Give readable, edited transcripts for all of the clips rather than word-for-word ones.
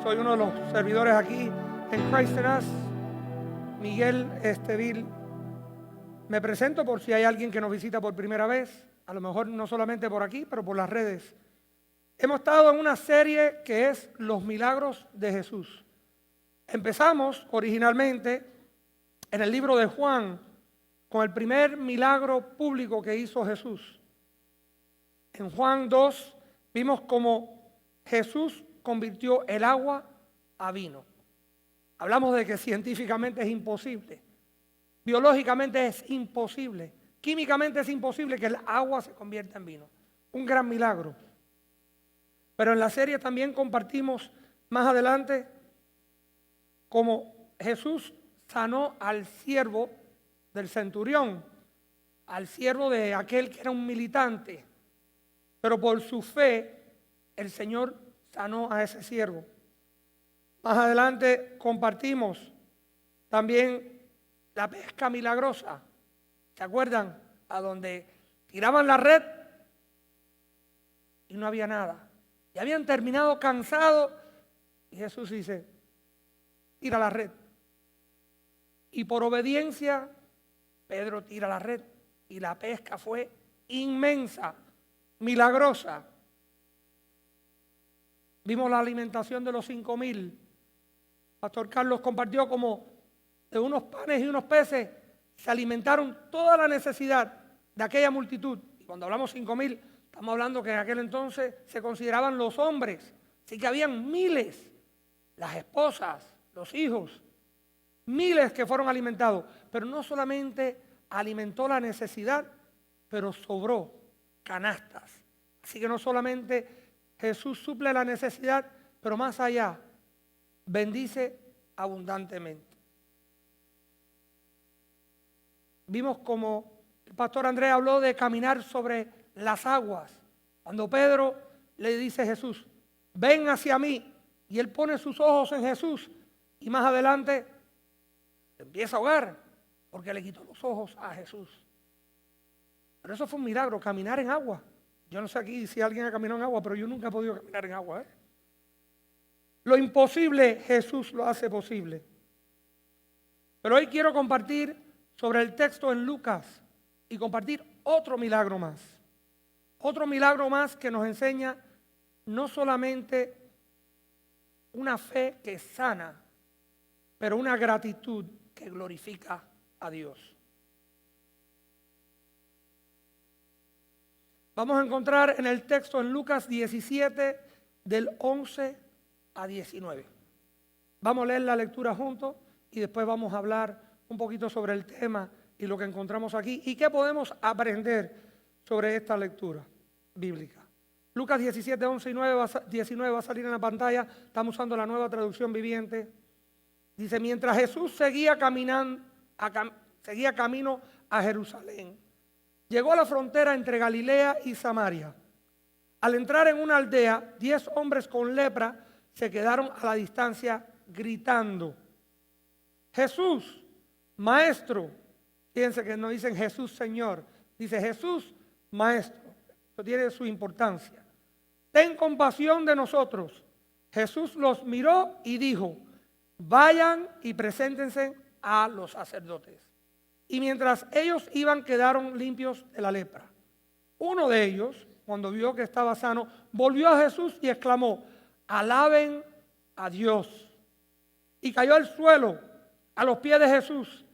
Soy uno de los servidores aquí en Christ in Us, Miguel Estevil. Me presento por si hay alguien que nos visita por primera vez, a lo mejor no solamente por aquí, pero por las redes. Hemos estado en una serie que es Los Milagros de Jesús. Empezamos originalmente en el libro de Juan con el primer milagro público que hizo Jesús. En Juan 2 vimos cómo Jesús convirtió el agua a vino. Hablamos de que científicamente es imposible, biológicamente es imposible, químicamente es imposible que el agua se convierta en vino. Un gran milagro. Pero en la serie también compartimos más adelante cómo Jesús sanó al siervo del centurión, al siervo de aquel que era un militante, pero por su fe el Señor sanó a ese siervo. Más adelante compartimos también la pesca milagrosa. ¿Se acuerdan? A donde tiraban la red y no había nada. Y habían terminado cansados y Jesús dice, tira la red. Y por obediencia, Pedro tira la red y la pesca fue inmensa, milagrosa. Vimos la alimentación de los 5,000. Pastor Carlos compartió como de unos panes y unos peces se alimentaron toda la necesidad de aquella multitud. Y cuando hablamos 5,000, estamos hablando que en aquel entonces se consideraban los hombres. Así que habían miles, las esposas, los hijos, miles que fueron alimentados. Pero no solamente alimentó la necesidad, pero sobró canastas. Así que no solamente Jesús suple la necesidad, pero más allá, bendice abundantemente. Vimos como el pastor Andrés habló de caminar sobre las aguas. Cuando Pedro le dice a Jesús, ven hacia mí, y él pone sus ojos en Jesús, y más adelante empieza a ahogar, porque le quitó los ojos a Jesús. Pero eso fue un milagro, caminar en agua. Yo no sé aquí si alguien ha caminado en agua, pero yo nunca he podido caminar en agua. Lo imposible, Jesús lo hace posible. Pero hoy quiero compartir sobre el texto en Lucas y compartir otro milagro más. Otro milagro más que nos enseña no solamente una fe que sana, pero una gratitud que glorifica a Dios. Vamos a encontrar en el texto en Lucas 17, del 11 a 19. Vamos a leer la lectura juntos y después vamos a hablar un poquito sobre el tema y lo que encontramos aquí y qué podemos aprender sobre esta lectura bíblica. Lucas 17, 11 y 19 va a salir en la pantalla. Estamos usando la Nueva Traducción Viviente. Dice, mientras Jesús seguía camino a Jerusalén, llegó a la frontera entre Galilea y Samaria. Al entrar en una aldea, 10 hombres con lepra se quedaron a la distancia gritando, Jesús, Maestro. Fíjense que no dicen Jesús Señor, dice Jesús Maestro. Esto tiene su importancia. Ten compasión de nosotros. Jesús los miró y dijo, vayan y preséntense a los sacerdotes. Y mientras ellos iban, quedaron limpios de la lepra. Uno de ellos, cuando vio que estaba sano, volvió a Jesús y exclamó, alaben a Dios. Y cayó al suelo a los pies de Jesús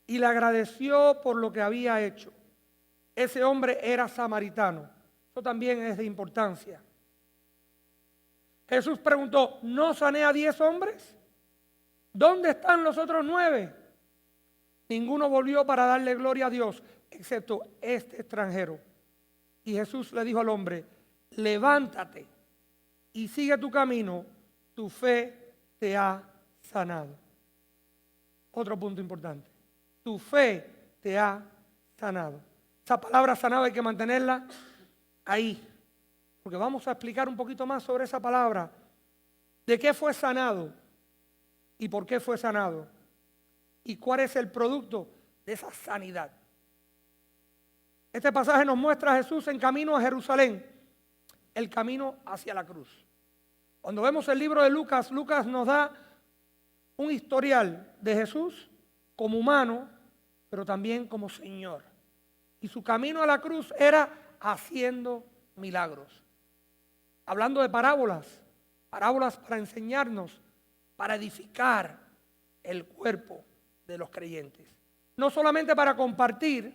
y le agradeció por lo que había hecho. Ese hombre era samaritano. Eso también es de importancia. Jesús preguntó, ¿no sané a 10 hombres? ¿Dónde están los otros 9? Ninguno volvió para darle gloria a Dios, excepto este extranjero. Y Jesús le dijo al hombre, levántate y sigue tu camino, tu fe te ha sanado. Otro punto importante, tu fe te ha sanado. Esa palabra sanado hay que mantenerla ahí, porque vamos a explicar un poquito más sobre esa palabra, de qué fue sanado y por qué fue sanado. ¿Y cuál es el producto de esa sanidad? Este pasaje nos muestra a Jesús en camino a Jerusalén, el camino hacia la cruz. Cuando vemos el libro de Lucas, Lucas nos da un historial de Jesús como humano, pero también como Señor. Y su camino a la cruz era haciendo milagros. Hablando de parábolas, parábolas para enseñarnos, para edificar el cuerpo de los creyentes. No solamente para compartir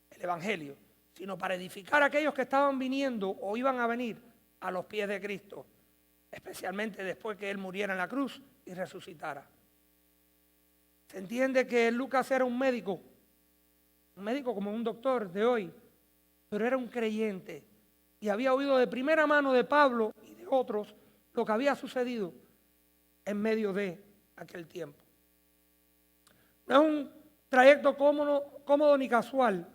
el Evangelio, sino para edificar a aquellos que estaban viniendo o iban a venir a los pies de Cristo, especialmente después que Él muriera en la cruz y resucitara. Se entiende que Lucas era un médico como un doctor de hoy, pero era un creyente y había oído de primera mano de Pablo y de otros lo que había sucedido en medio de aquel tiempo. No es un trayecto cómodo ni casual,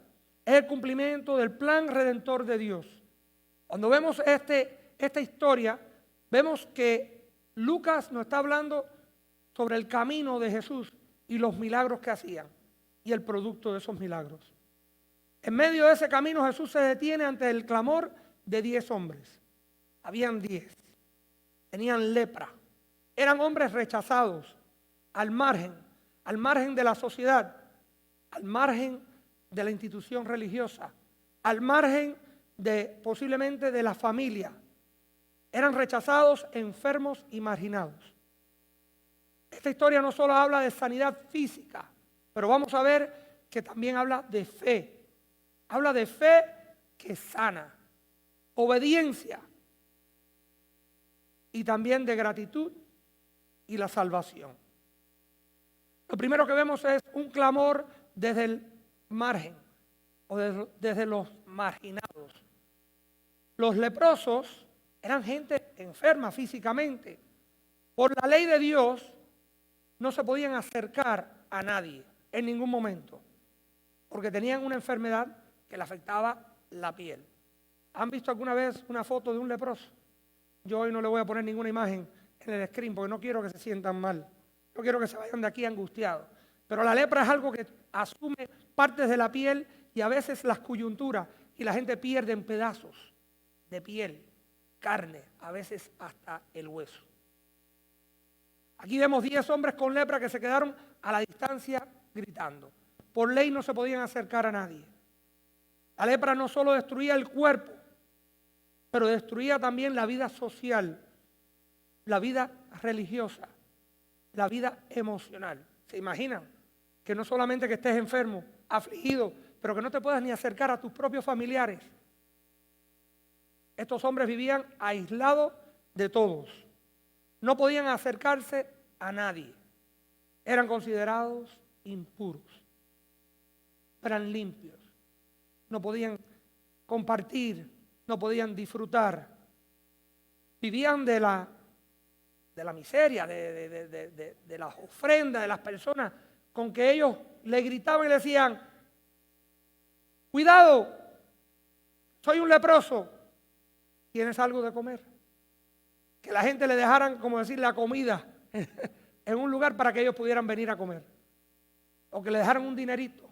es el cumplimiento del plan redentor de Dios. Cuando vemos esta historia, vemos que Lucas nos está hablando sobre el camino de Jesús y los milagros que hacían y el producto de esos milagros. En medio de ese camino Jesús se detiene ante el clamor de 10 hombres. Habían 10. Tenían lepra. Eran hombres rechazados, al margen de la sociedad, al margen de la institución religiosa, al margen posiblemente de la familia. Eran rechazados, enfermos y marginados. Esta historia no solo habla de sanidad física, pero vamos a ver que también habla de fe. Habla de fe que sana, obediencia y también de gratitud y la salvación. Lo primero que vemos es un clamor desde el margen o desde los marginados. Los leprosos eran gente enferma físicamente. Por la ley de Dios no se podían acercar a nadie en ningún momento, porque tenían una enfermedad que le afectaba la piel. ¿Han visto alguna vez una foto de un leproso? Yo hoy no le voy a poner ninguna imagen en el screen porque no quiero que se sientan mal. No quiero que se vayan de aquí angustiados. Pero la lepra es algo que asume partes de la piel y a veces las coyunturas y la gente pierde en pedazos de piel, carne, a veces hasta el hueso. Aquí vemos 10 hombres con lepra que se quedaron a la distancia gritando. Por ley no se podían acercar a nadie. La lepra no solo destruía el cuerpo, pero destruía también la vida social, la vida religiosa, la vida emocional. ¿Se imaginan? Que no solamente que estés enfermo, afligido, pero que no te puedas ni acercar a tus propios familiares. Estos hombres vivían aislados de todos. No podían acercarse a nadie. Eran considerados impuros. Eran limpios. No podían compartir, no podían disfrutar. Vivían de la miseria, de las ofrendas de las personas con que ellos le gritaban y le decían: cuidado, soy un leproso, ¿tienes algo de comer? Que la gente le dejaran, como decir, la comida en un lugar para que ellos pudieran venir a comer. O que le dejaran un dinerito,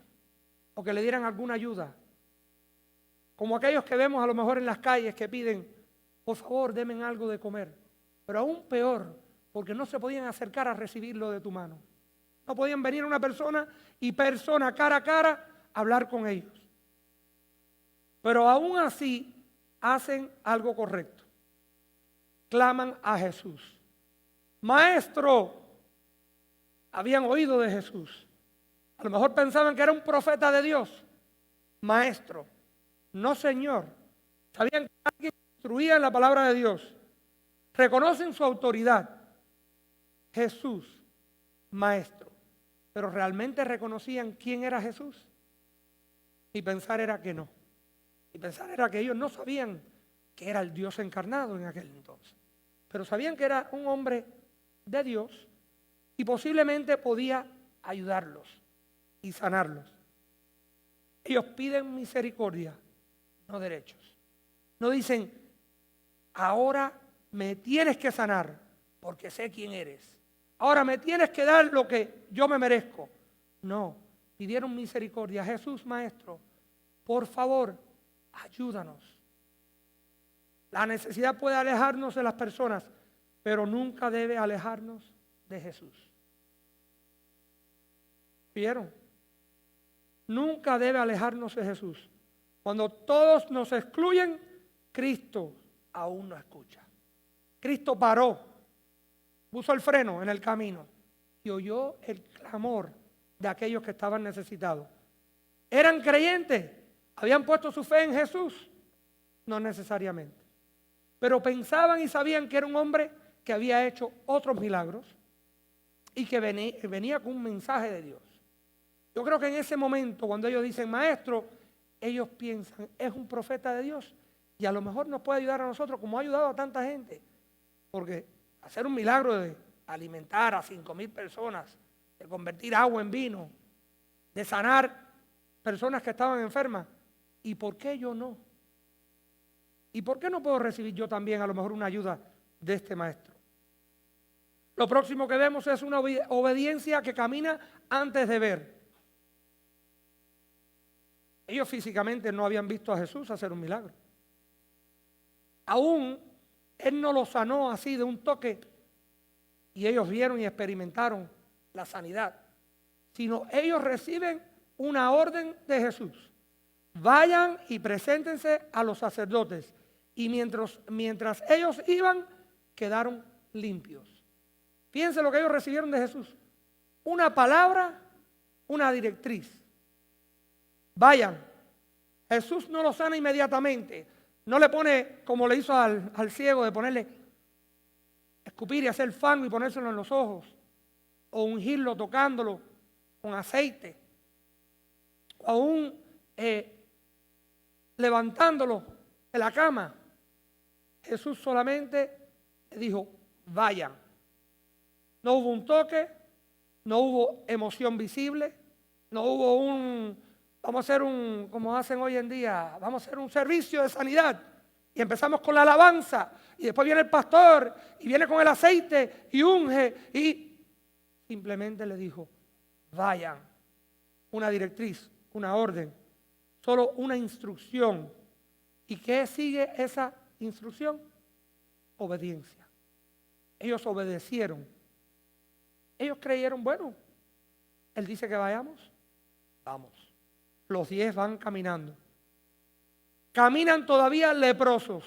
o que le dieran alguna ayuda. Como aquellos que vemos a lo mejor en las calles que piden: por favor, denme algo de comer. Pero aún peor, porque no se podían acercar a recibirlo de tu mano. No podían venir una persona y cara a cara hablar con ellos. Pero aún así hacen algo correcto. Claman a Jesús. Maestro, habían oído de Jesús. A lo mejor pensaban que era un profeta de Dios. Maestro, no Señor. Sabían que alguien instruía en la palabra de Dios. Reconocen su autoridad. Jesús, Maestro. Pero ¿realmente reconocían quién era Jesús? Mi pensar era que no. Mi pensar era que ellos no sabían que era el Dios encarnado en aquel entonces. Pero sabían que era un hombre de Dios y posiblemente podía ayudarlos y sanarlos. Ellos piden misericordia, no derechos. No dicen: ahora me tienes que sanar porque sé quién eres. Ahora me tienes que dar lo que yo me merezco. No, pidieron misericordia. Jesús, Maestro, por favor, ayúdanos. La necesidad puede alejarnos de las personas, pero nunca debe alejarnos de Jesús. ¿Vieron? Nunca debe alejarnos de Jesús. Cuando todos nos excluyen, Cristo aún no escucha. Cristo paró, puso el freno en el camino y oyó el clamor de aquellos que estaban necesitados. ¿Eran creyentes? ¿Habían puesto su fe en Jesús? No necesariamente. Pero pensaban y sabían que era un hombre que había hecho otros milagros y que venía con un mensaje de Dios. Yo creo que en ese momento, cuando ellos dicen maestro, ellos piensan, es un profeta de Dios y a lo mejor nos puede ayudar a nosotros como ha ayudado a tanta gente. Porque hacer un milagro de alimentar a 5,000 personas, de convertir agua en vino, de sanar personas que estaban enfermas, ¿y por qué yo no? ¿Y por qué no puedo recibir yo también a lo mejor una ayuda de este maestro? Lo próximo que vemos es una obediencia que camina antes de ver. Ellos físicamente no habían visto a Jesús hacer un milagro. Aún Él no los sanó así de un toque y ellos vieron y experimentaron la sanidad, sino ellos reciben una orden de Jesús. Vayan y preséntense a los sacerdotes. Y mientras ellos iban, quedaron limpios. Fíjense lo que ellos recibieron de Jesús. Una palabra, una directriz. Vayan. Jesús no lo sana inmediatamente. No le pone, como le hizo al ciego, de ponerle, escupir y hacer fango y ponérselo en los ojos. O ungirlo tocándolo con aceite. O aún levantándolo de la cama. Jesús solamente le dijo, vayan. No hubo un toque, no hubo emoción visible, no hubo vamos a hacer como hacen hoy en día, vamos a hacer un servicio de sanidad. Y empezamos con la alabanza, y después viene el pastor, y viene con el aceite, y unge, y simplemente le dijo, vayan. Una directriz, una orden, solo una instrucción. ¿Y qué sigue esa instrucción? Obediencia. Ellos obedecieron. Ellos creyeron, bueno, Él dice que vayamos, vamos. Los 10 van caminando. Caminan todavía leprosos.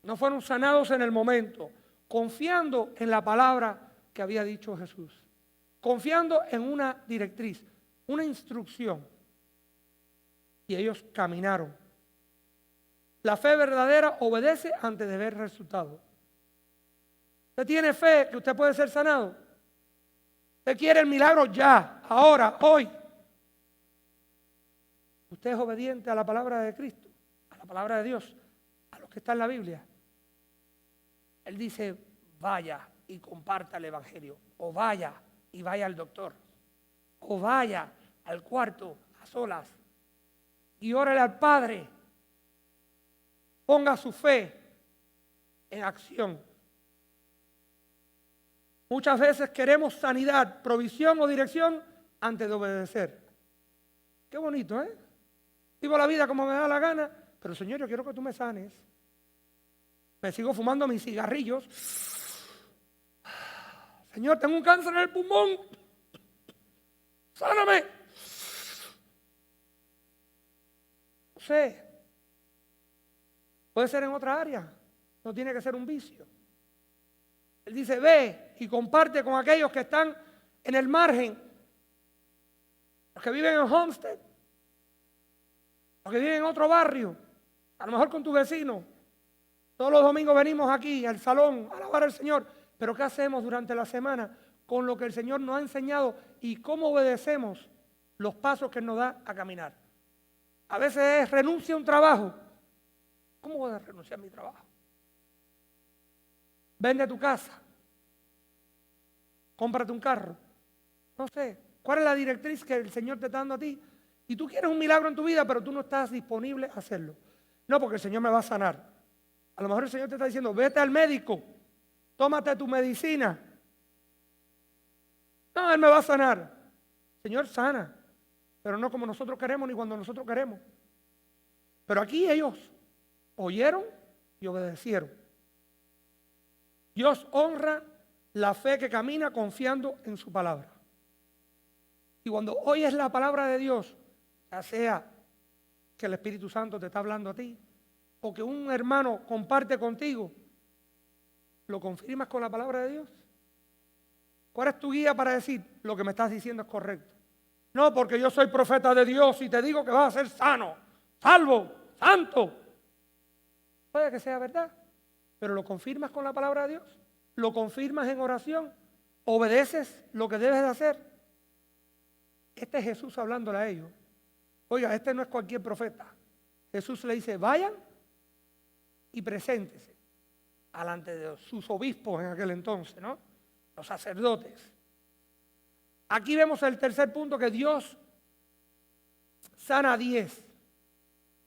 No fueron sanados en el momento, confiando en la palabra que había dicho Jesús. Confiando en una directriz, una instrucción. Y ellos caminaron. La fe verdadera obedece antes de ver resultados. ¿Usted tiene fe que usted puede ser sanado? ¿Usted quiere el milagro ya, ahora, hoy? ¿Usted es obediente a la palabra de Cristo, a la palabra de Dios, a lo que está en la Biblia? Él dice, vaya y comparta el evangelio, o vaya y vaya al doctor, o vaya al cuarto a solas y órale al Padre. Ponga su fe en acción. Muchas veces queremos sanidad, provisión o dirección antes de obedecer. Qué bonito, ¿eh? Vivo la vida como me da la gana, pero Señor, yo quiero que tú me sanes. Me sigo fumando mis cigarrillos. Señor, tengo un cáncer en el pulmón. Sáname. No sé. Puede ser en otra área. No tiene que ser un vicio. Él dice, ve y comparte con aquellos que están en el margen. Los que viven en Homestead. Los que viven en otro barrio. A lo mejor con tu vecino. Todos los domingos venimos aquí al salón a alabar al Señor. Pero ¿qué hacemos durante la semana con lo que el Señor nos ha enseñado y cómo obedecemos los pasos que Él nos da a caminar? A veces es renuncia a un trabajo. ¿Cómo voy a renunciar a mi trabajo? Vende tu casa. Cómprate un carro. No sé. ¿Cuál es la directriz que el Señor te está dando a ti? Y tú quieres un milagro en tu vida, pero tú no estás disponible a hacerlo. No, porque el Señor me va a sanar. A lo mejor el Señor te está diciendo, vete al médico. Tómate tu medicina. No, Él me va a sanar. Señor sana. Pero no como nosotros queremos ni cuando nosotros queremos. Pero aquí ellos oyeron y obedecieron. Dios honra la fe que camina confiando en su palabra. Y cuando oyes la palabra de Dios, ya sea que el Espíritu Santo te está hablando a ti, o que un hermano comparte contigo, ¿lo confirmas con la palabra de Dios? ¿Cuál es tu guía para decir lo que me estás diciendo es correcto? No, porque yo soy profeta de Dios y te digo que vas a ser sano, salvo, santo. Puede que sea verdad, pero ¿lo confirmas con la palabra de Dios? ¿Lo confirmas en oración? ¿Obedeces lo que debes de hacer? Este es Jesús hablándole a ellos. Oiga, este no es cualquier profeta. Jesús le dice, vayan y preséntese delante de sus obispos en aquel entonces, ¿no? Los sacerdotes. Aquí vemos el tercer punto, que Dios sana a 10,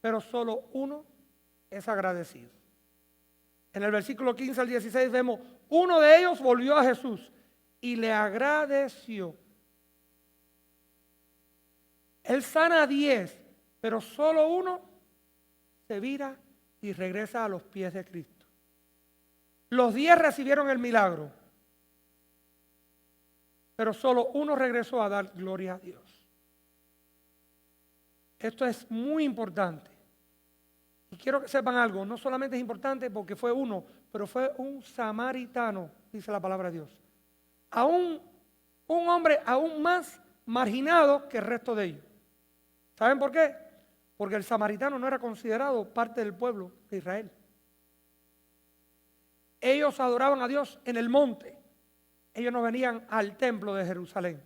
pero solo uno es agradecido. En el versículo 15 al 16 vemos, uno de ellos volvió a Jesús y le agradeció. Él sana a 10, pero solo uno se vira y regresa a los pies de Cristo. Los 10 recibieron el milagro, pero solo uno regresó a dar gloria a Dios. Esto es muy importante. Y quiero que sepan algo, no solamente es importante porque fue uno, pero fue un samaritano, dice la palabra de Dios. Un hombre aún más marginado que el resto de ellos. ¿Saben por qué? Porque el samaritano no era considerado parte del pueblo de Israel. Ellos adoraban a Dios en el monte. Ellos no venían al templo de Jerusalén.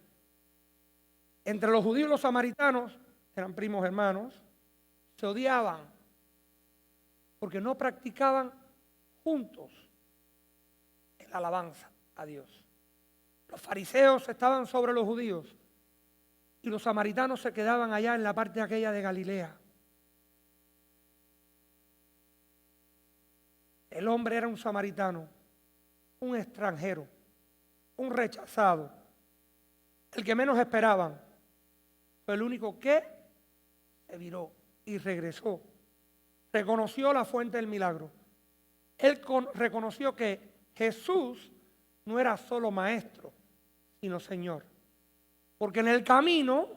Entre los judíos y los samaritanos, eran primos hermanos, se odiaban porque no practicaban juntos en la alabanza a Dios. Los fariseos estaban sobre los judíos y los samaritanos se quedaban allá en la parte aquella de Galilea. El hombre era un samaritano, un extranjero, un rechazado, el que menos esperaban. Fue el único que se viró y regresó. Reconoció la fuente del milagro. Él reconoció que Jesús no era solo maestro, sino Señor. Porque en el camino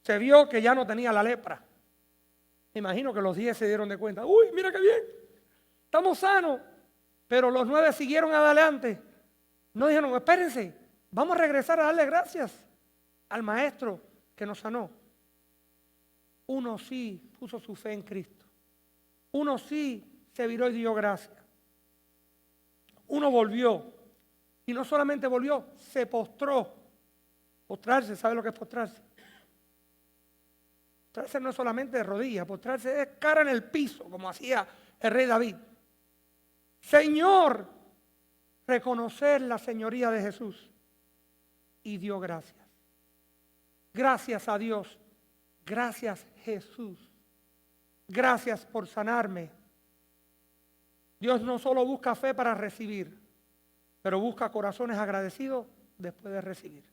se vio que ya no tenía la lepra. Me imagino que los 10 se dieron de cuenta. ¡Uy, mira qué bien! Estamos sanos. Pero los 9 siguieron adelante. No dijeron, espérense, vamos a regresar a darle gracias al maestro que nos sanó. Uno sí puso su fe en Cristo. Uno sí se viró y dio gracias. Uno volvió. Y no solamente volvió, se postró. Postrarse, ¿sabe lo que es postrarse? Postrarse no es solamente de rodillas, postrarse es cara en el piso, como hacía el rey David. Señor, reconocer la señoría de Jesús. Y dio gracias. Gracias a Dios. Gracias Jesús. Gracias por sanarme. Dios no solo busca fe para recibir, pero busca corazones agradecidos después de recibir.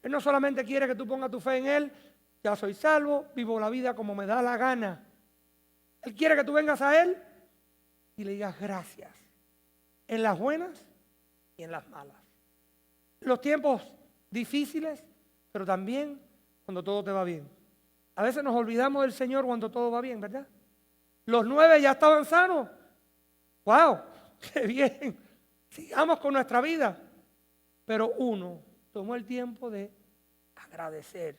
Él no solamente quiere que tú pongas tu fe en Él, ya soy salvo, vivo la vida como me da la gana. Él quiere que tú vengas a Él y le digas gracias, en las buenas y en las malas. En los tiempos difíciles, pero también cuando todo te va bien. A veces nos olvidamos del Señor cuando todo va bien, ¿verdad? Los 9 ya estaban sanos. ¡Wow! ¡Qué bien! Sigamos con nuestra vida. Pero uno tomó el tiempo de agradecer.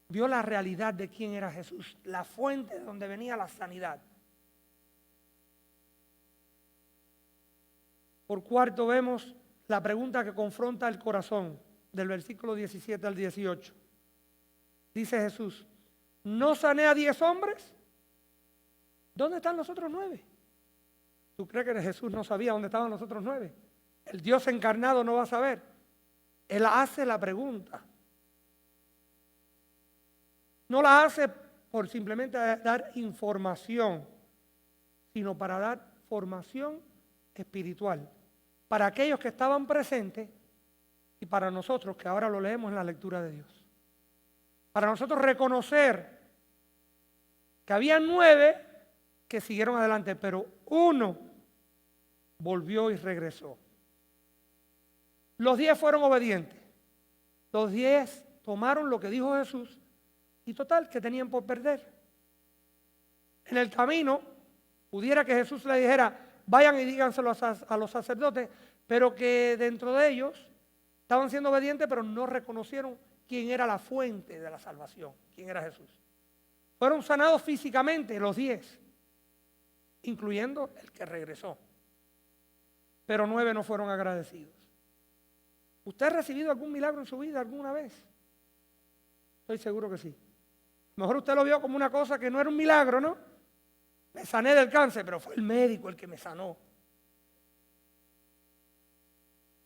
Vio la realidad de quién era Jesús, la fuente de donde venía la sanidad. Por cuarto vemos la pregunta que confronta el corazón, del versículo 17 al 18. Dice Jesús, ¿no sané a 10 hombres? ¿Dónde están los otros 9? ¿Tú crees que Jesús no sabía dónde estaban los otros 9? El Dios encarnado no va a saber. Él hace la pregunta. No la hace por simplemente dar información, sino para dar formación espiritual. Para aquellos que estaban presentes y para nosotros que ahora lo leemos en la lectura de Dios. Para nosotros reconocer que había 9 que siguieron adelante, pero uno volvió y regresó. Los 10 fueron obedientes. Los 10 tomaron lo que dijo Jesús y total, que tenían por perder. En el camino, pudiera que Jesús le dijera, vayan y díganselo a los sacerdotes, pero que dentro de ellos estaban siendo obedientes, pero no reconocieron quién era la fuente de la salvación, quién era Jesús. Fueron sanados físicamente los 10, incluyendo el que regresó. Pero 9 no fueron agradecidos. ¿Usted ha recibido algún milagro en su vida alguna vez? Estoy seguro que sí. A lo mejor usted lo vio como una cosa que no era un milagro, ¿no? Me sané del cáncer, pero fue el médico el que me sanó.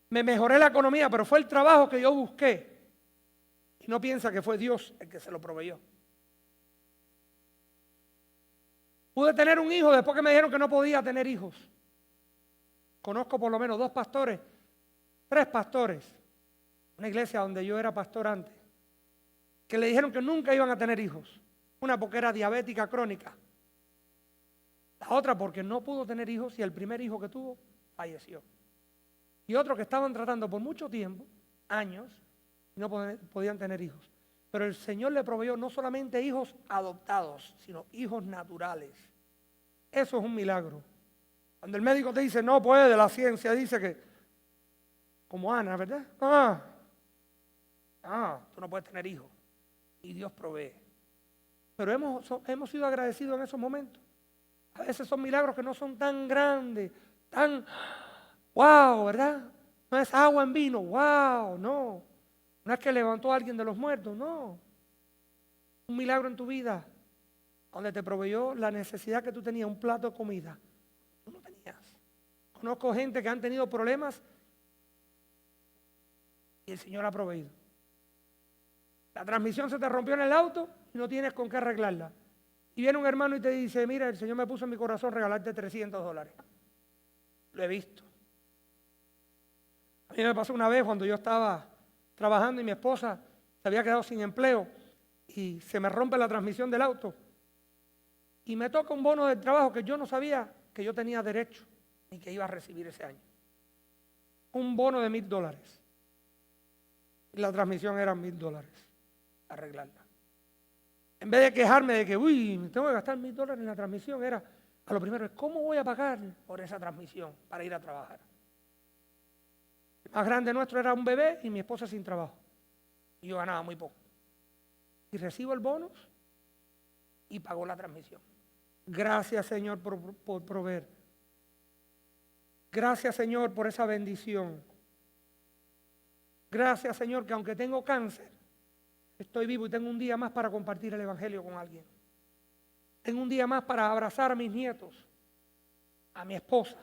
Me mejoré la economía, pero fue el trabajo que yo busqué. Y no piensa que fue Dios el que se lo proveyó. Pude tener un hijo después que me dijeron que no podía tener hijos. Conozco por lo menos 2 pastores, 3 pastores, una iglesia donde yo era pastor antes, que le dijeron que nunca iban a tener hijos. Una porque era diabética crónica. La otra porque no pudo tener hijos y el primer hijo que tuvo falleció. Y otros que estaban tratando por mucho tiempo, años, y no podían tener hijos. Pero el Señor le proveyó no solamente hijos adoptados, sino hijos naturales. Eso es un milagro. Cuando el médico te dice, no puede, la ciencia dice que, como Ana, ¿verdad? Tú no puedes tener hijos. Y Dios provee. Pero hemos sido agradecidos en esos momentos. A veces son milagros que no son tan grandes, tan, wow, ¿verdad? No es agua en vino, wow, no. No es que levantó a alguien de los muertos, no. Un milagro en tu vida, donde te proveyó la necesidad que tú tenías, un plato de comida. Tú no tenías. Conozco gente que han tenido problemas y el Señor ha proveído. La transmisión se te rompió en el auto y no tienes con qué arreglarla. Y viene un hermano y te dice, mira, el Señor me puso en mi corazón regalarte $300. Lo he visto. A mí me pasó una vez cuando yo estaba trabajando y mi esposa se había quedado sin empleo y se me rompe la transmisión del auto. Y me toca un bono del trabajo que yo no sabía que yo tenía derecho ni que iba a recibir ese año. Un bono de $1,000. Y la transmisión era $1,000, arreglarla. En vez de quejarme de que, me tengo que gastar $1,000 en la transmisión, era, a lo primero, ¿cómo voy a pagar por esa transmisión para ir a trabajar? El más grande nuestro era un bebé y mi esposa sin trabajo. Y yo ganaba muy poco. Y recibo el bonus y pago la transmisión. Gracias, Señor, por proveer. Gracias, Señor, por esa bendición. Gracias, Señor, que aunque tengo cáncer, estoy vivo y tengo un día más para compartir el Evangelio con alguien. Tengo un día más para abrazar a mis nietos, a mi esposa,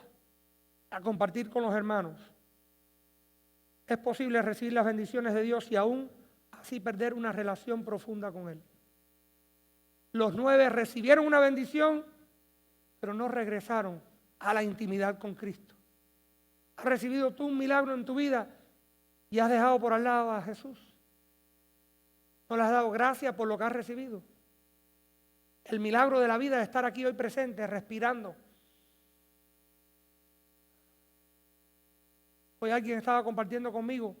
a compartir con los hermanos. Es posible recibir las bendiciones de Dios y aún así perder una relación profunda con Él. Los 9 recibieron una bendición, pero no regresaron a la intimidad con Cristo. ¿Has recibido tú un milagro en tu vida y has dejado por al lado a Jesús? ¿No le has dado gracias por lo que has recibido? El milagro de la vida es estar aquí hoy presente, respirando. Hoy alguien estaba compartiendo conmigo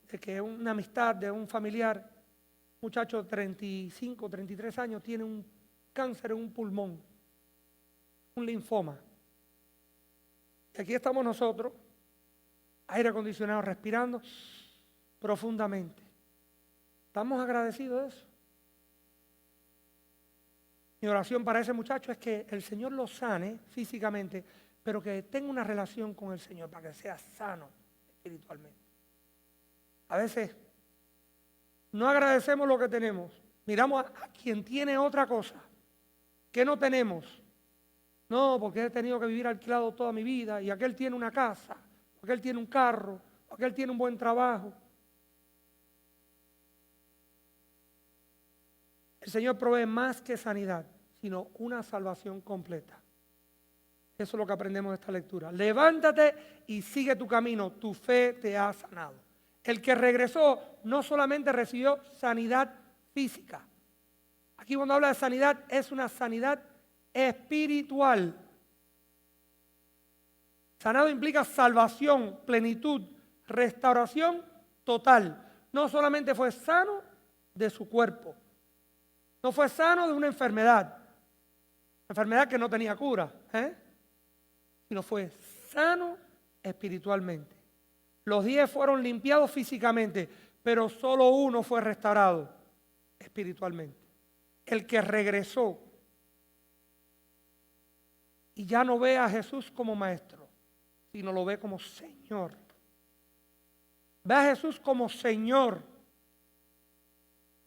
de que una amistad de un familiar, un muchacho de 35, 33 años, tiene un cáncer en un pulmón, un linfoma. Y aquí estamos nosotros, aire acondicionado, respirando profundamente. ¿Estamos agradecidos de eso? Mi oración para ese muchacho es que el Señor lo sane físicamente, pero que tenga una relación con el Señor para que sea sano espiritualmente. A veces no agradecemos lo que tenemos. Miramos a quien tiene otra cosa que no tenemos. No, porque he tenido que vivir alquilado toda mi vida y aquel tiene una casa, aquel tiene un carro, aquel tiene un buen trabajo. El Señor provee más que sanidad, sino una salvación completa. Eso es lo que aprendemos de esta lectura. Levántate y sigue tu camino, tu fe te ha sanado. El que regresó no solamente recibió sanidad física, Aquí cuando habla de sanidad, es una sanidad espiritual. Sanado implica salvación, plenitud, restauración total. No solamente fue sano de su cuerpo, no fue sano de una enfermedad que no tenía cura, sino fue sano espiritualmente. Los 10 fueron limpiados físicamente, pero solo uno fue restaurado espiritualmente. El que regresó y ya no ve a Jesús como maestro, sino lo ve como Señor. Ve a Jesús como Señor.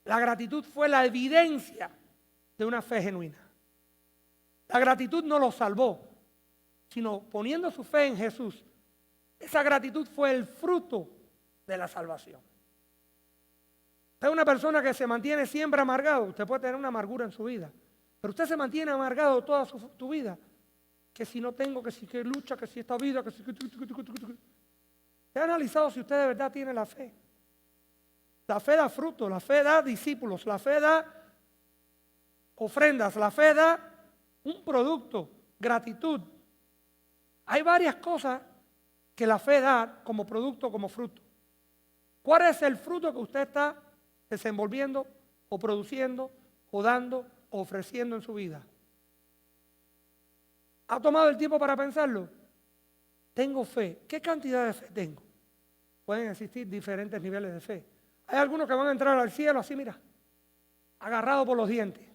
La gratitud fue la evidencia de una fe genuina. La gratitud no lo salvó, sino poniendo su fe en Jesús. Esa gratitud fue el fruto de la salvación. Usted es una persona que se mantiene siempre amargado. Usted puede tener una amargura en su vida, pero usted se mantiene amargado toda tu vida. Que si no tengo, que si que lucha, que si esta vida, que si... ¿Usted ha analizado si usted de verdad tiene la fe? La fe da fruto, la fe da discípulos, la fe da ofrendas, la fe da un producto, gratitud. Hay varias cosas que la fe da como producto, como fruto. ¿Cuál es el fruto que usted está desenvolviendo o produciendo o dando o ofreciendo en su vida? ¿Ha tomado el tiempo para pensarlo? Tengo fe. ¿Qué cantidad de fe tengo? Pueden existir diferentes niveles de fe. Hay algunos que van a entrar al cielo así, mira, agarrados por los dientes,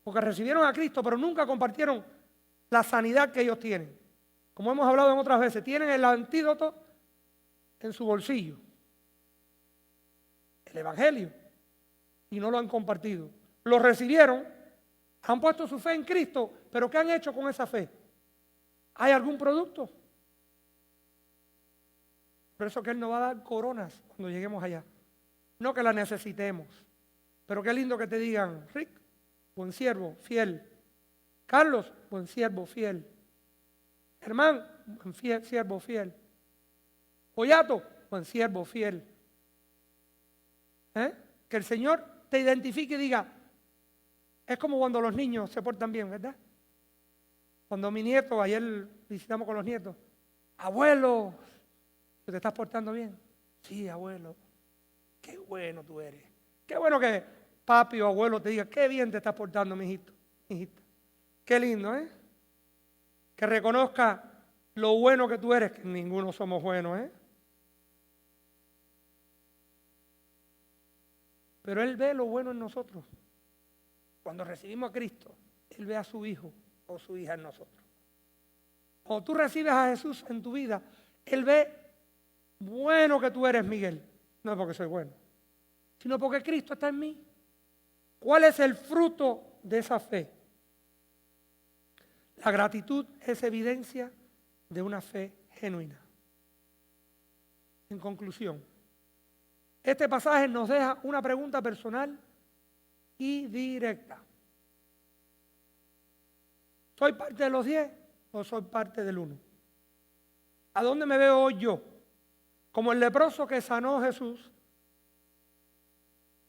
porque recibieron a Cristo, pero nunca compartieron la sanidad que ellos tienen. Como hemos hablado en otras veces, tienen el antídoto en su bolsillo, el Evangelio, y no lo han compartido. Lo recibieron, han puesto su fe en Cristo, pero ¿qué han hecho con esa fe? ¿Hay algún producto? Por eso que Él nos va a dar coronas cuando lleguemos allá. No que la necesitemos, pero qué lindo que te digan, Rick, buen siervo, fiel. Carlos, buen siervo, fiel. Germán, buen siervo, fiel. Pollato, buen siervo, fiel. Que el Señor te identifique y diga, es como cuando los niños se portan bien, ¿verdad? Cuando mi nieto, ayer visitamos con los nietos, abuelo, ¿te estás portando bien? Sí, abuelo, qué bueno tú eres. Qué bueno que papi o abuelo te diga, qué bien te estás portando, mijito, mijita. Qué lindo, ¿eh? Que reconozca lo bueno que tú eres, que ninguno somos buenos, ¿eh? Pero Él ve lo bueno en nosotros. Cuando recibimos a Cristo, Él ve a su hijo o su hija en nosotros. Cuando tú recibes a Jesús en tu vida, Él ve bueno que tú eres, Miguel. No es porque soy bueno, sino porque Cristo está en mí. ¿Cuál es el fruto de esa fe? La gratitud es evidencia de una fe genuina. En conclusión, este pasaje nos deja una pregunta personal y directa. ¿Soy parte de los 10 o soy parte del 1? ¿A dónde me veo hoy yo? ¿Como el leproso que sanó Jesús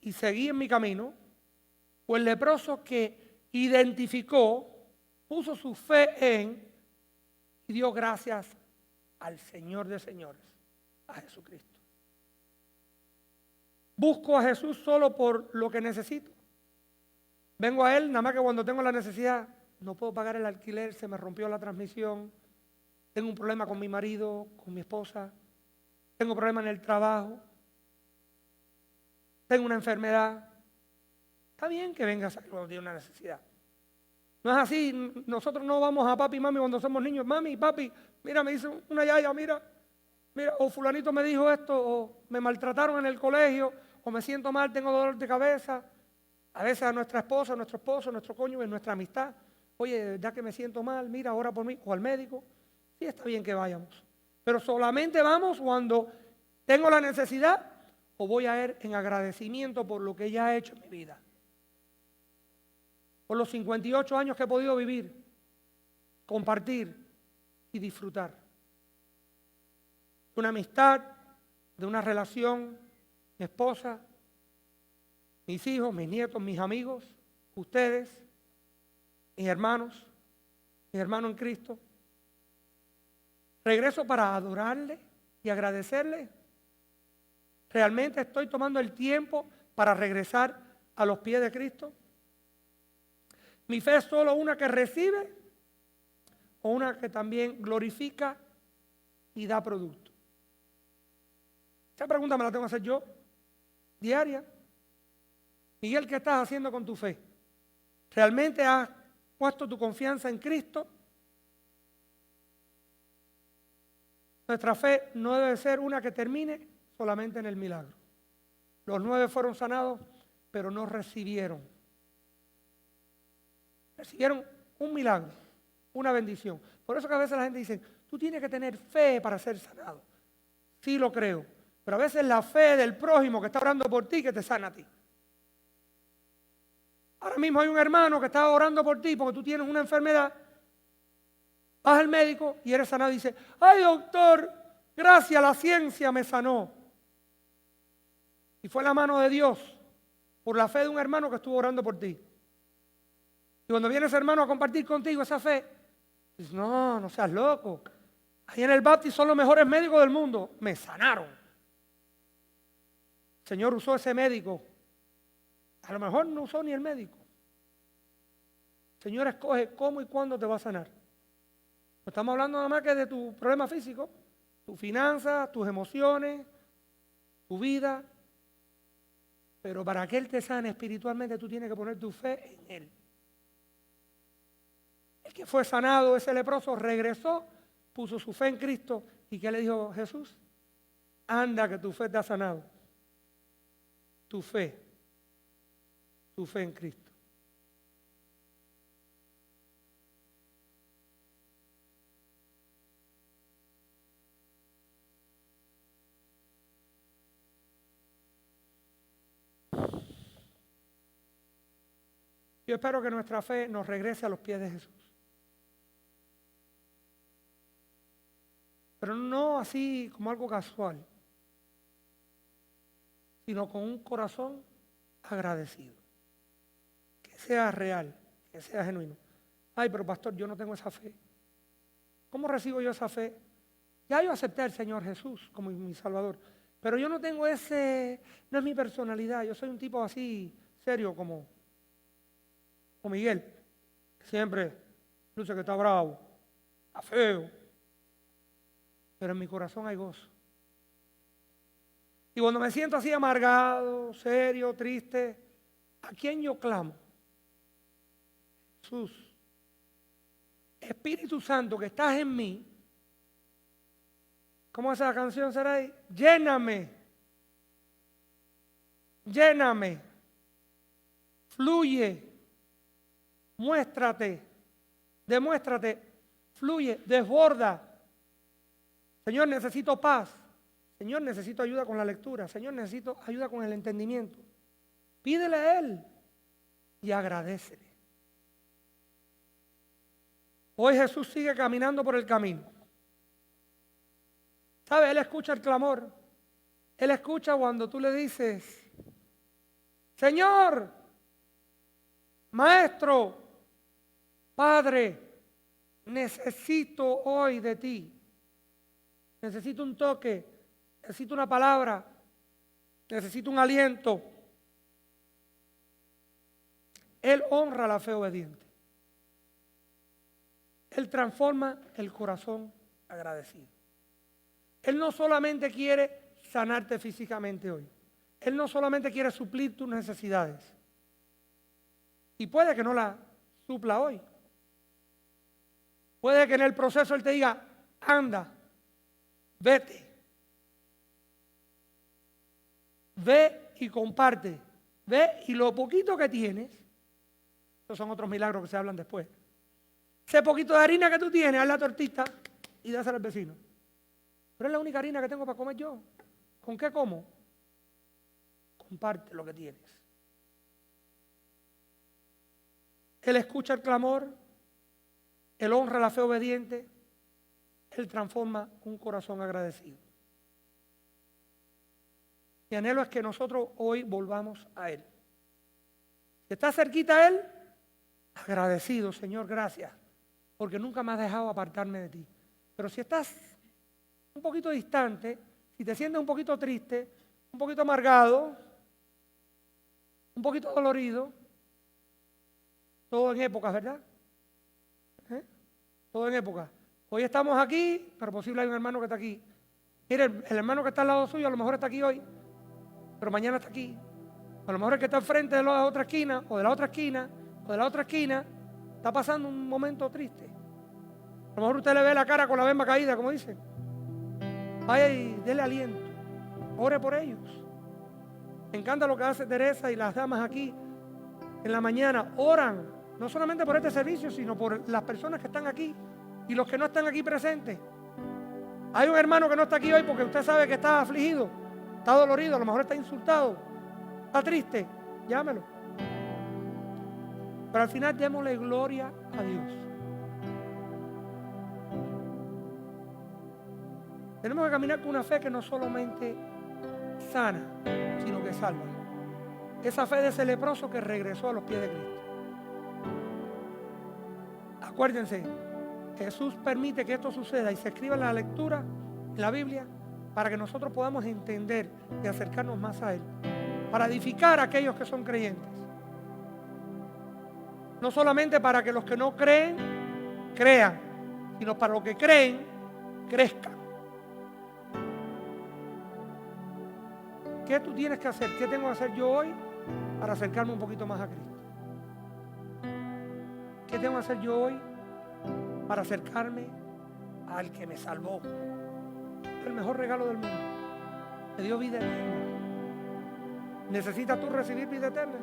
y seguí en mi camino? ¿O el leproso que identificó, puso su fe en y dio gracias al Señor de señores, a Jesucristo? ¿Busco a Jesús solo por lo que necesito? Vengo a Él nada más que cuando tengo la necesidad. No puedo pagar el alquiler, se me rompió la transmisión, tengo un problema con mi marido, con mi esposa, tengo un problema en el trabajo, tengo una enfermedad. Está bien que vengas cuando tiene una necesidad. No es así, nosotros no vamos a papi y mami cuando somos niños. Mami, papi, mira, me hizo una yaya, mira, o fulanito me dijo esto, o me maltrataron en el colegio, o me siento mal, tengo dolor de cabeza. A veces a nuestra esposa, a nuestro esposo, a nuestro cónyuge, en nuestra amistad. Oye, ya que me siento mal, mira, ora por mí, o al médico. Sí, está bien que vayamos. Pero solamente vamos cuando tengo la necesidad o voy a ir en agradecimiento por lo que ella ha hecho en mi vida. Por los 58 años que he podido vivir, compartir y disfrutar. De una amistad, de una relación, mi esposa, mis hijos, mis nietos, mis amigos, ustedes, mis hermanos en Cristo. Regreso para adorarle y agradecerle. ¿Realmente estoy tomando el tiempo para regresar a los pies de Cristo? ¿Mi fe es solo una que recibe o una que también glorifica y da producto? Esa pregunta me la tengo que hacer yo, diaria. Miguel, ¿qué estás haciendo con tu fe? ¿Realmente has puesto tu confianza en Cristo? Nuestra fe no debe ser una que termine solamente en el milagro. Los 9 fueron sanados, pero no recibieron. Recibieron un milagro, una bendición. Por eso que a veces la gente dice, tú tienes que tener fe para ser sanado. Sí lo creo, pero a veces la fe del prójimo que está orando por ti que te sana a ti. Ahora mismo hay un hermano que está orando por ti porque tú tienes una enfermedad. Vas al médico y eres sanado y dices, ay doctor, gracias, la ciencia me sanó. Y fue la mano de Dios por la fe de un hermano que estuvo orando por ti. Y cuando viene ese hermano a compartir contigo esa fe, dices, no seas loco. Ahí en el Baptist son los mejores médicos del mundo. Me sanaron. El Señor usó ese médico. A lo mejor no usó ni el médico. El Señor escoge cómo y cuándo te va a sanar. No estamos hablando nada más que de tu problema físico, tus finanzas, tus emociones, tu vida. Pero para que Él te sane espiritualmente, tú tienes que poner tu fe en Él. El que fue sanado, ese leproso, regresó, puso su fe en Cristo. ¿Y qué le dijo Jesús? Anda, que tu fe te ha sanado. Tu fe en Cristo. Yo espero que nuestra fe nos regrese a los pies de Jesús. Pero no así como algo casual, sino con un corazón agradecido. Que sea real, que sea genuino. Ay, pero pastor, yo no tengo esa fe. ¿Cómo recibo yo esa fe? Ya yo acepté al Señor Jesús como mi Salvador, pero yo no tengo no es mi personalidad. Yo soy un tipo así serio como Miguel, que siempre luce que está bravo, está feo, pero en mi corazón hay gozo. Y cuando me siento así amargado, serio, triste, ¿a quién yo clamo? Jesús. Espíritu Santo que estás en mí. ¿Cómo esa canción será ahí? Lléname. Lléname. Fluye. Muéstrate. Demuéstrate. Fluye. Desborda. Señor, necesito paz. Señor, necesito ayuda con la lectura. Señor, necesito ayuda con el entendimiento. Pídele a Él y agradécele. Hoy Jesús sigue caminando por el camino. ¿Sabe? Él escucha el clamor. Él escucha cuando tú le dices, Señor, Maestro, Padre, necesito hoy de ti. Necesito un toque, necesito una palabra, necesito un aliento. Él honra la fe obediente. Él transforma el corazón agradecido. Él no solamente quiere sanarte físicamente hoy. Él no solamente quiere suplir tus necesidades. Y puede que no la supla hoy. Puede que en el proceso Él te diga, anda, vete. Ve y comparte. Ve y lo poquito que tienes, esos son otros milagros que se hablan después. Ese poquito de harina que tú tienes, haz la tortita y dásela al vecino. Pero es la única harina que tengo para comer yo. ¿Con qué como? Comparte lo que tienes. Él escucha el clamor, Él honra la fe obediente, Él transforma un corazón agradecido. Mi anhelo es que nosotros hoy volvamos a Él. Si estás cerquita a Él, agradecido, Señor, gracias, porque nunca me has dejado apartarme de ti. Pero si estás un poquito distante, si te sientes un poquito triste, un poquito amargado, un poquito dolorido, todo en épocas, ¿verdad? Todo en épocas. Hoy estamos aquí, pero posible hay un hermano que está aquí. Mire, el hermano que está al lado suyo a lo mejor está aquí hoy, pero mañana está aquí. A lo mejor el que está al frente de la otra esquina, o de la otra esquina, o de la otra esquina, está pasando un momento triste. A lo mejor usted le ve la cara con la bemba caída, como dicen. Vaya y dele aliento. Ore por ellos. Me encanta lo que hace Teresa y las damas aquí en la mañana. Oran, no solamente por este servicio, sino por las personas que están aquí y los que no están aquí presentes. Hay un hermano que no está aquí hoy porque usted sabe que está afligido, está dolorido, a lo mejor está insultado, está triste. Llámelo. Pero al final démosle gloria a Dios. Tenemos que caminar con una fe que no solamente sana, sino que salva. Esa fe de ese leproso que regresó a los pies de Cristo. Acuérdense, Jesús permite que esto suceda y se escriba en la lectura, en la Biblia, para que nosotros podamos entender y acercarnos más a Él, para edificar a aquellos que son creyentes. No solamente para que los que no creen, crean, sino para los que creen, crezcan. ¿Qué tú tienes que hacer? ¿Qué tengo que hacer yo hoy para acercarme un poquito más a Cristo? ¿Qué tengo que hacer yo hoy para acercarme al que me salvó? El mejor regalo del mundo. Me dio vida eterna. ¿Necesitas tú recibir vida eterna?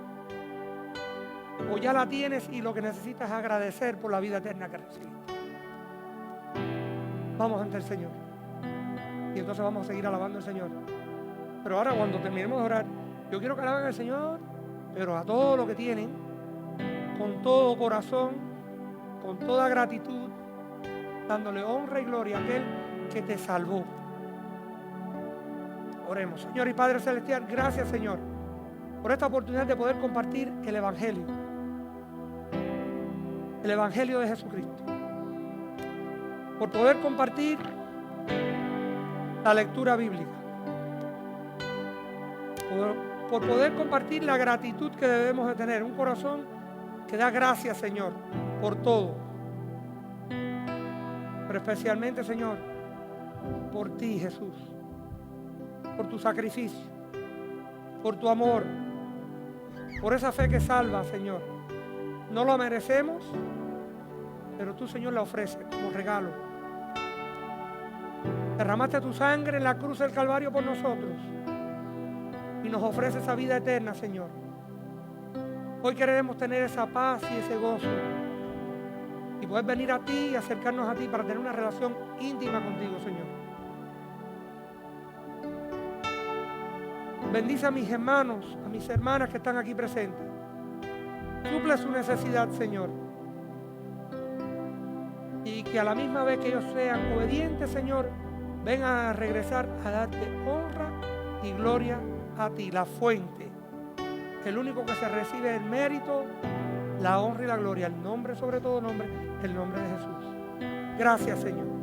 ¿O ya la tienes y lo que necesitas es agradecer por la vida eterna que recibiste? Vamos ante el Señor. Y entonces vamos a seguir alabando al Señor. Pero ahora cuando terminemos de orar, yo quiero que alaben al Señor, pero a todo lo que tienen, con todo corazón, con toda gratitud, dándole honra y gloria a aquel que te salvó. Oremos. Señor y Padre Celestial, gracias, Señor, por esta oportunidad de poder compartir el Evangelio de Jesucristo, por poder compartir la lectura bíblica, por poder compartir la gratitud que debemos de tener, un corazón que da gracias, Señor, por todo, pero especialmente, Señor, por ti, Jesús, por tu sacrificio, por tu amor, por esa fe que salva, Señor. No lo merecemos, pero tú, Señor, la ofreces como regalo. Derramaste tu sangre en la cruz del Calvario por nosotros y nos ofrece esa vida eterna, Señor. Hoy queremos tener esa paz y ese gozo y poder venir a ti y acercarnos a ti para tener una relación íntima contigo, Señor. Bendice a mis hermanos, a mis hermanas que están aquí presentes. Suple su necesidad, Señor. Y que a la misma vez que ellos sean obedientes, Señor, vengan a regresar a darte honra y gloria a ti, la fuente, el único que se recibe el mérito, la honra y la gloria, el nombre sobre todo nombre, el nombre de Jesús. Gracias, Señor.